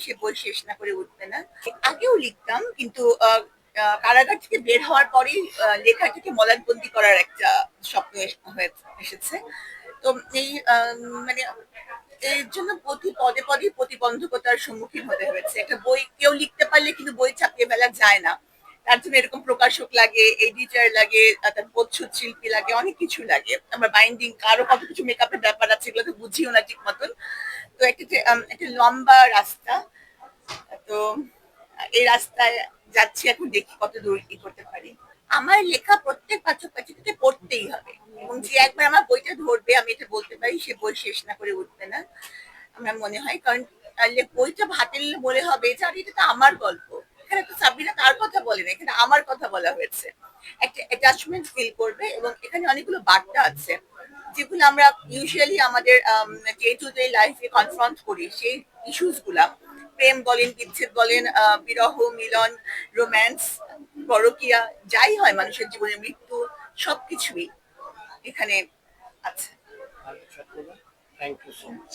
সে বই শেষ না করে উঠবে না। আগেও লিখতাম, কিন্তু কারাগার থেকে বের হওয়ার পরেই লেখাটাকে মলাটবন্দি করার একটা স্বপ্ন এসেছে। তো এই মানে এর জন্য পদে পদে প্রতিবন্ধকতার সম্মুখীন হতে হয়েছে। একটা বই কেউ লিখতে পারলে কিন্তু বই ছাপিয়ে ফেলা যায় না। তার জন্য এরকম প্রকাশক লাগে, এডিটর লাগে, তার প্রচ্ছদ শিল্পী লাগে, অনেক কিছু লাগে। আমার বাইন্ডিং, কারো কত কিছু মেকআপের ব্যাপার আছে, এগুলো তো বুঝিও না ঠিক মতন। তো একটা লম্বা রাস্তা। তো এই রাস্তায় যাচ্ছি, এখন দেখি কত দূর কি করতে পারি। আমার লেখা প্রত্যেক পাঠক পাঠিকাকে পড়তেই হবে, এবং যে একবার আমার বইটা ধরবে, আমি এটা বলতে পারি, সে বই শেষ না করে উঠবে না। আমার মনে হয়, কারণ বইটা হাতে নিলে মনে হবে যে আরে এটা তো আমার গল্প। এখানে তো সাবিনা তার কথা বলে না, এখানে আমার কথা বলা হয়েছে। একটা অ্যাটাচমেন্ট ফিল করবে, এবং এখানে অনেকগুলো বার্তা আছে যেগুলো আমরা ইউজুয়ালি আমাদের ডে টু ডে লাইফে কনফ্রন্ট করি, সেই ইস্যুস গুলা। প্রেম বলেন, বিচ্ছেদ বলেন, বিরহ, মিলন, রোম্যান্স, পরকীয়া, যাই হয় মানুষের জীবনে, মৃত্যু, সবকিছুই এখানে আছে। Thank you so much.